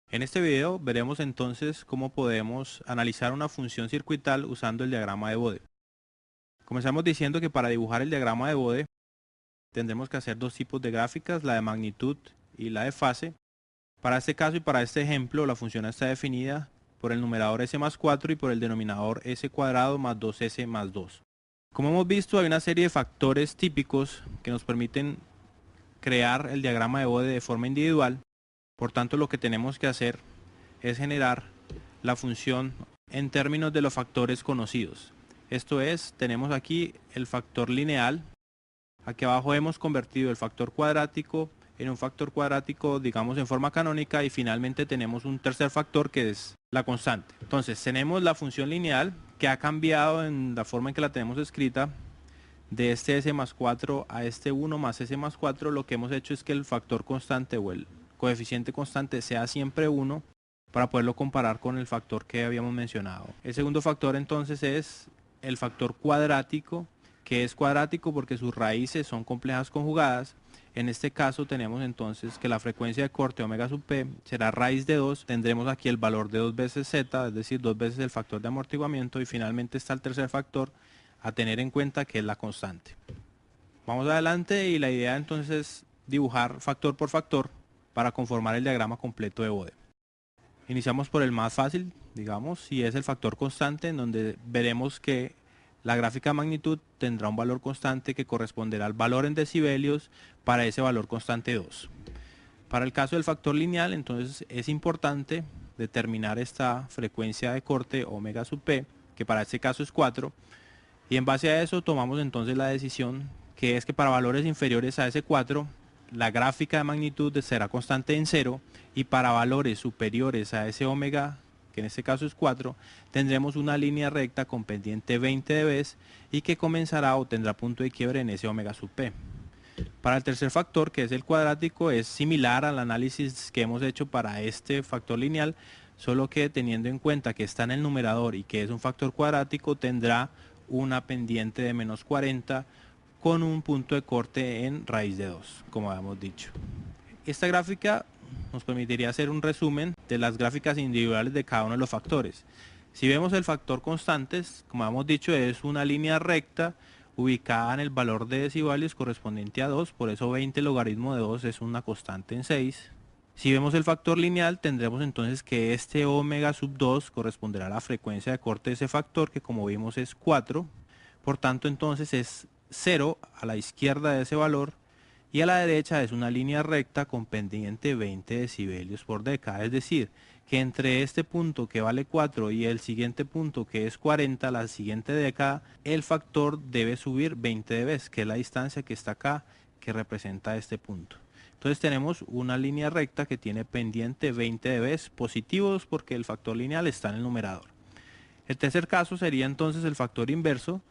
En este video veremos entonces cómo podemos analizar una función circuital usando el diagrama de Bode. Comenzamos diciendo que para dibujar el diagrama de Bode tendremos que hacer dos tipos de gráficas, la de magnitud y la de fase. Para este caso y para este ejemplo la función está definida por el numerador s más 4 y por el denominador s cuadrado más 2s más 2. Como hemos visto, hay una serie de factores típicos que nos permiten crear el diagrama de Bode de forma individual. Por tanto, lo que tenemos que hacer es generar la función en términos de los factores conocidos. Esto es, tenemos aquí el factor lineal. Aquí abajo hemos convertido el factor cuadrático en un factor cuadrático, digamos, en forma canónica, y finalmente tenemos un tercer factor que es la constante. Entonces tenemos la función lineal que ha cambiado en la forma en que la tenemos escrita de este s más 4 a este 1 más s más 4. Lo que hemos hecho es que el factor constante o el coeficiente constante sea siempre 1 para poderlo comparar con el factor que habíamos mencionado. El segundo factor entonces es el factor cuadrático, que es cuadrático porque sus raíces son complejas conjugadas. En este caso tenemos entonces que la frecuencia de corte omega sub p será raíz de 2. Tendremos aquí el valor de 2 veces z, es decir, 2 veces el factor de amortiguamiento, y finalmente está el tercer factor a tener en cuenta, que es la constante. Vamos adelante, y la idea entonces es dibujar factor por factor para conformar el diagrama completo de Bode. Iniciamos por el más fácil, digamos, y es el factor constante, en donde veremos que la gráfica de magnitud tendrá un valor constante que corresponderá al valor en decibelios para ese valor constante 2. Para el caso del factor lineal, entonces es importante determinar esta frecuencia de corte omega sub p, que para este caso es 4, y en base a eso tomamos entonces la decisión, que es que para valores inferiores a ese 4, la gráfica de magnitud será constante en 0, y para valores superiores a ese omega, que en este caso es 4, tendremos una línea recta con pendiente 20 dB y que comenzará o tendrá punto de quiebre en ese omega sub p. Para el tercer factor, que es el cuadrático, es similar al análisis que hemos hecho para este factor lineal, solo que teniendo en cuenta que está en el numerador y que es un factor cuadrático, tendrá una pendiente de menos 40 con un punto de corte en raíz de 2, como habíamos dicho. Esta gráfica nos permitiría hacer un resumen de las gráficas individuales de cada uno de los factores. Si vemos el factor constantes, como hemos dicho, es una línea recta ubicada en el valor de decibelios correspondiente a 2, por eso 20 logaritmo de 2 es una constante en 6. Si vemos el factor lineal, tendremos entonces que este omega sub 2 corresponderá a la frecuencia de corte de ese factor, que como vimos es 4. Por tanto, entonces es 0 a la izquierda de ese valor, y a la derecha es una línea recta con pendiente 20 decibelios por década. Es decir, que entre este punto que vale 4 y el siguiente punto que es 40, la siguiente década, el factor debe subir 20 dB, que es la distancia que está acá, que representa este punto. Entonces tenemos una línea recta que tiene pendiente 20 dB positivos porque el factor lineal está en el numerador. El tercer caso sería entonces el factor inverso.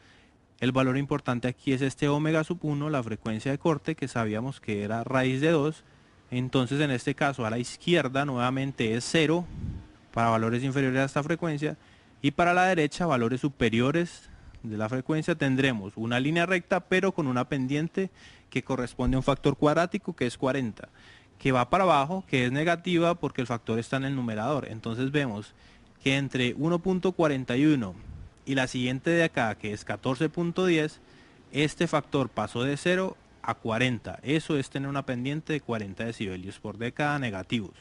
El valor importante aquí es este omega sub 1, la frecuencia de corte, que sabíamos que era raíz de 2. Entonces en este caso a la izquierda nuevamente es 0 para valores inferiores a esta frecuencia, y para la derecha valores superiores de la frecuencia tendremos una línea recta pero con una pendiente que corresponde a un factor cuadrático, que es 40, que va para abajo, que es negativa porque el factor está en el numerador. Entonces vemos que entre 1.41 y la siguiente de acá, que es 14.10, este factor pasó de 0 a 40. Eso es tener una pendiente de 40 decibelios por década negativos.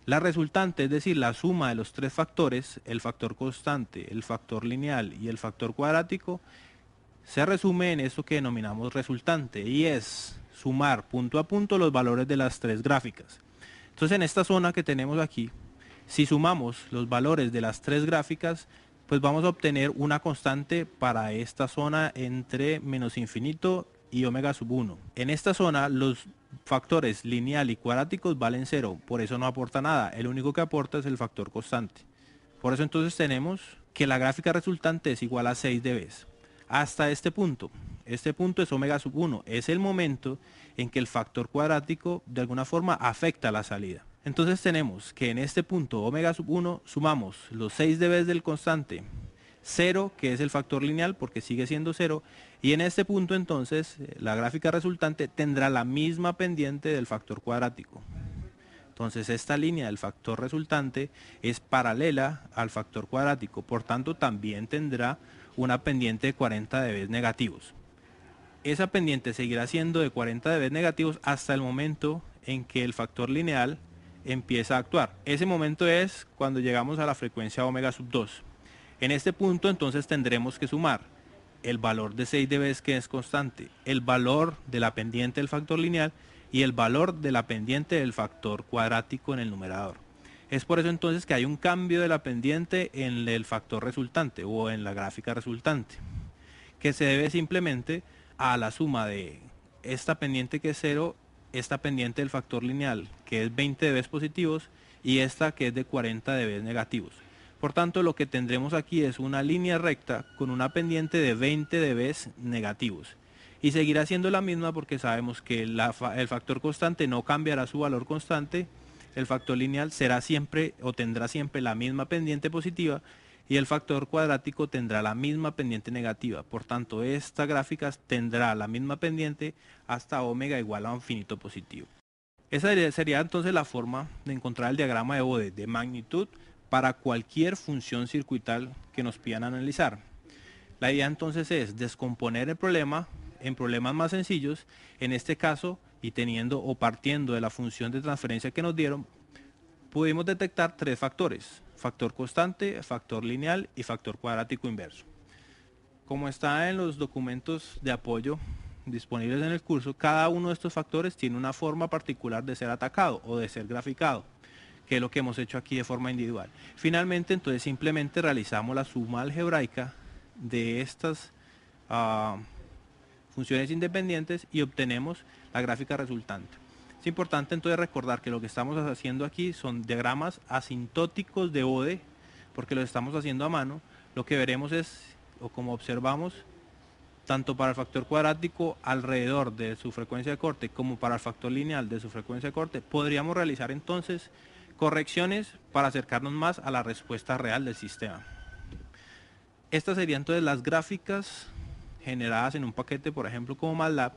La resultante, es decir, la suma de los tres factores, el factor constante, el factor lineal y el factor cuadrático, se resume en esto que denominamos resultante, y es sumar punto a punto los valores de las tres gráficas. Entonces en esta zona que tenemos aquí, si sumamos los valores de las tres gráficas, pues vamos a obtener una constante para esta zona entre menos infinito y omega sub 1. En esta zona los factores lineal y cuadráticos valen 0, por eso no aporta nada, el único que aporta es el factor constante. Por eso entonces tenemos que la gráfica resultante es igual a 6 dB. Hasta este punto es omega sub 1, es el momento en que el factor cuadrático de alguna forma afecta la salida. Entonces tenemos que en este punto omega sub 1 sumamos los 6 dB del constante, 0 que es el factor lineal porque sigue siendo 0, y en este punto entonces la gráfica resultante tendrá la misma pendiente del factor cuadrático. Entonces esta línea del factor resultante es paralela al factor cuadrático, por tanto también tendrá una pendiente de 40 dB negativos. Esa pendiente seguirá siendo de 40 dB negativos hasta el momento en que el factor lineal empieza a actuar. Ese momento es cuando llegamos a la frecuencia omega sub 2. En este punto entonces tendremos que sumar el valor de 6 dB que es constante, el valor de la pendiente del factor lineal y el valor de la pendiente del factor cuadrático en el numerador. Es por eso entonces que hay un cambio de la pendiente en el factor resultante o en la gráfica resultante, que se debe simplemente a la suma de esta pendiente que es 0, esta pendiente del factor lineal que es 20 dB positivos y esta que es de 40 dB negativos. Por tanto, lo que tendremos aquí es una línea recta con una pendiente de 20 dB negativos. Y seguirá siendo la misma porque sabemos que el factor constante no cambiará su valor constante, el factor lineal será siempre o tendrá siempre la misma pendiente positiva y el factor cuadrático tendrá la misma pendiente negativa. Por tanto, esta gráfica tendrá la misma pendiente hasta omega igual a infinito positivo. Esa sería entonces la forma de encontrar el diagrama de Bode de magnitud para cualquier función circuital que nos pidan analizar. La idea entonces es descomponer el problema en problemas más sencillos. En este caso, y teniendo o partiendo de la función de transferencia que nos dieron, pudimos detectar tres factores: factor constante, factor lineal y factor cuadrático inverso. Como está en los documentos de apoyo disponibles en el curso, cada uno de estos factores tiene una forma particular de ser atacado o de ser graficado, que es lo que hemos hecho aquí de forma individual. Finalmente, entonces simplemente realizamos la suma algebraica de estas funciones independientes y obtenemos la gráfica resultante. Es importante entonces recordar que lo que estamos haciendo aquí son diagramas asintóticos de Bode, porque lo estamos haciendo a mano. Lo que veremos es, o como observamos, tanto para el factor cuadrático alrededor de su frecuencia de corte como para el factor lineal de su frecuencia de corte, podríamos realizar entonces correcciones para acercarnos más a la respuesta real del sistema. Estas serían entonces las gráficas generadas en un paquete, por ejemplo, como MATLAB,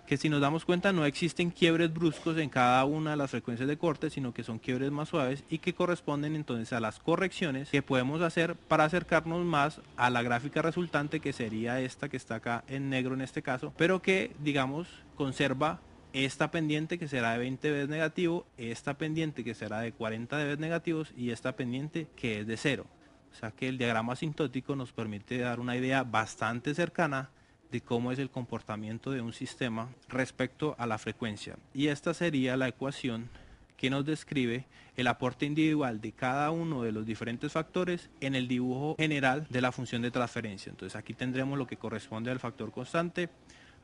que si nos damos cuenta no existen quiebres bruscos en cada una de las frecuencias de corte, sino que son quiebres más suaves y que corresponden entonces a las correcciones que podemos hacer para acercarnos más a la gráfica resultante, que sería esta que está acá en negro en este caso, pero que digamos conserva esta pendiente que será de 20 dB negativo, esta pendiente que será de 40 dB negativos y esta pendiente que es de 0. O sea que el diagrama asintótico nos permite dar una idea bastante cercana de cómo es el comportamiento de un sistema respecto a la frecuencia. Y esta sería la ecuación que nos describe el aporte individual de cada uno de los diferentes factores en el dibujo general de la función de transferencia. Entonces aquí tendremos lo que corresponde al factor constante,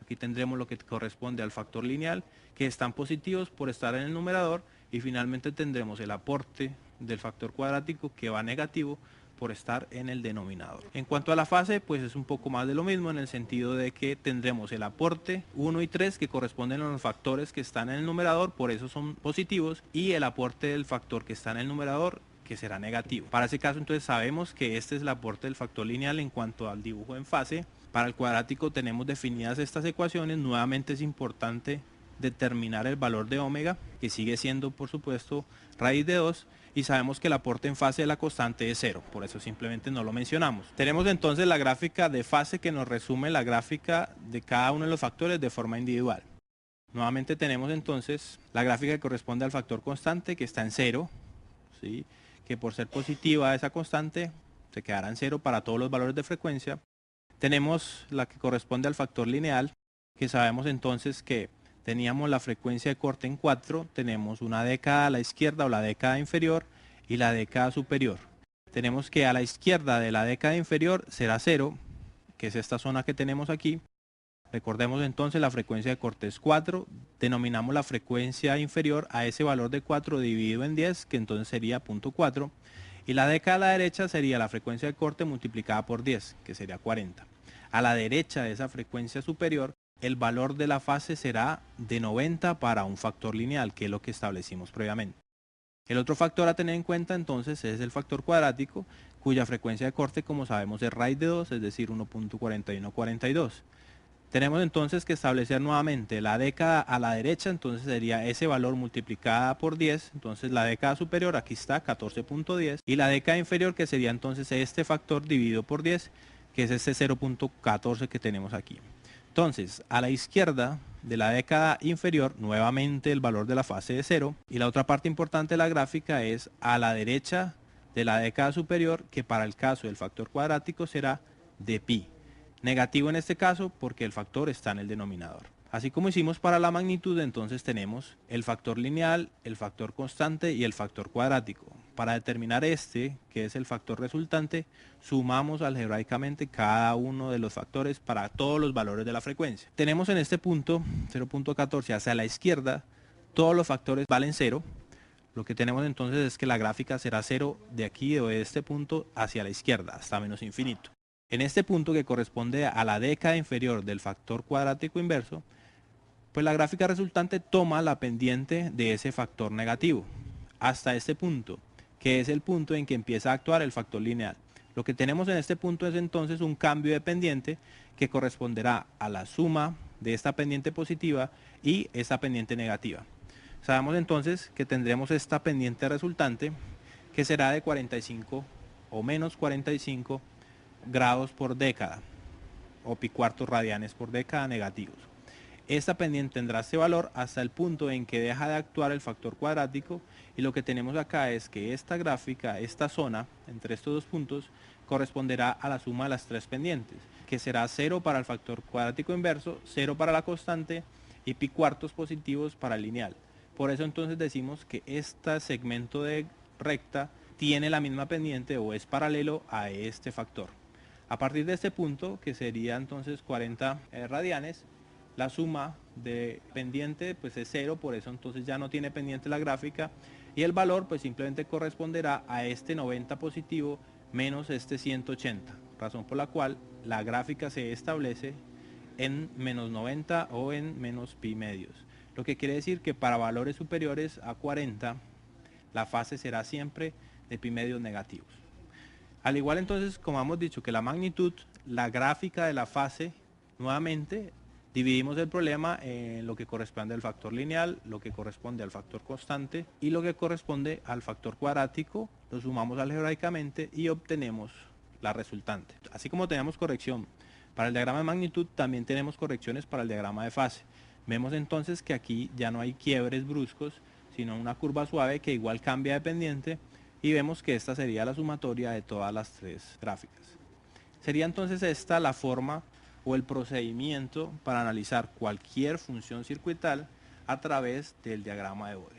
aquí tendremos lo que corresponde al factor lineal, que están positivos por estar en el numerador, y finalmente tendremos el aporte del factor cuadrático que va negativo por estar en el denominador. En cuanto a la fase, pues es un poco más de lo mismo, en el sentido de que tendremos el aporte 1 y 3 que corresponden a los factores que están en el numerador, por eso son positivos, y el aporte del factor que está en el numerador, que será negativo. Para ese caso entonces sabemos que este es el aporte del factor lineal en cuanto al dibujo en fase. Para el cuadrático tenemos definidas estas ecuaciones. Nuevamente es importante determinar el valor de omega, que sigue siendo por supuesto raíz de 2, y sabemos que el aporte en fase de la constante es 0, por eso simplemente no lo mencionamos. Tenemos entonces la gráfica de fase que nos resume la gráfica de cada uno de los factores de forma individual. Nuevamente tenemos entonces la gráfica que corresponde al factor constante, que está en 0, ¿sí? Que por ser positiva esa constante se quedará en 0 para todos los valores de frecuencia. Tenemos la que corresponde al factor lineal, que sabemos entonces que teníamos la frecuencia de corte en 4, tenemos una década a la izquierda o la década inferior y la década superior. Tenemos que a la izquierda de la década inferior será 0, que es esta zona que tenemos aquí. Recordemos entonces la frecuencia de corte es 4, denominamos la frecuencia inferior a ese valor de 4 dividido en 10, que entonces sería 0.4, y la década a la derecha sería la frecuencia de corte multiplicada por 10, que sería 40. A la derecha de esa frecuencia superior, el valor de la fase será de 90 para un factor lineal, que es lo que establecimos previamente. El otro factor a tener en cuenta entonces es el factor cuadrático, cuya frecuencia de corte, como sabemos, es raíz de 2, es decir, 1.4142. Tenemos entonces que establecer nuevamente la década a la derecha, entonces sería ese valor multiplicada por 10, entonces la década superior aquí está 14.10 y la década inferior que sería entonces este factor dividido por 10, que es este 0.14 que tenemos aquí. Entonces a la izquierda de la década inferior nuevamente el valor de la fase de 0 y la otra parte importante de la gráfica es a la derecha de la década superior, que para el caso del factor cuadrático será de pi. Negativo en este caso porque el factor está en el denominador. Así como hicimos para la magnitud, entonces tenemos el factor lineal, el factor constante y el factor cuadrático. Para determinar este, que es el factor resultante, sumamos algebraicamente cada uno de los factores para todos los valores de la frecuencia. Tenemos en este punto 0.14 hacia la izquierda, todos los factores valen 0. Lo que tenemos entonces es que la gráfica será 0 de aquí, de este punto, hacia la izquierda, hasta menos infinito. En este punto que corresponde a la década inferior del factor cuadrático inverso, pues la gráfica resultante toma la pendiente de ese factor negativo hasta este punto, que es el punto en que empieza a actuar el factor lineal. Lo que tenemos en este punto es entonces un cambio de pendiente que corresponderá a la suma de esta pendiente positiva y esta pendiente negativa. Sabemos entonces que tendremos esta pendiente resultante que será de 45 o menos 45 grados por década o pi cuartos radianes por década negativos. Esta pendiente tendrá este valor hasta el punto en que deja de actuar el factor cuadrático y lo que tenemos acá es que esta gráfica, esta zona entre estos dos puntos corresponderá a la suma de las tres pendientes, que será 0 para el factor cuadrático inverso, 0 para la constante y pi cuartos positivos para el lineal. Por eso entonces decimos que este segmento de recta tiene la misma pendiente o es paralelo a este factor. A partir de este punto, que sería entonces 40 radianes, la suma de pendiente pues es 0, por eso entonces ya no tiene pendiente la gráfica y el valor pues simplemente corresponderá a este 90 positivo menos este 180, razón por la cual la gráfica se establece en menos 90 o en menos pi medios. Lo que quiere decir que para valores superiores a 40 la fase será siempre de pi medios negativos. Al igual entonces, como hemos dicho que la magnitud, la gráfica de la fase, nuevamente dividimos el problema en lo que corresponde al factor lineal, lo que corresponde al factor constante y lo que corresponde al factor cuadrático, lo sumamos algebraicamente y obtenemos la resultante. Así como tenemos corrección para el diagrama de magnitud, también tenemos correcciones para el diagrama de fase. Vemos entonces que aquí ya no hay quiebres bruscos, sino una curva suave que igual cambia de pendiente y vemos que esta sería la sumatoria de todas las tres gráficas. Sería entonces esta la forma o el procedimiento para analizar cualquier función circuital a través del diagrama de Bode.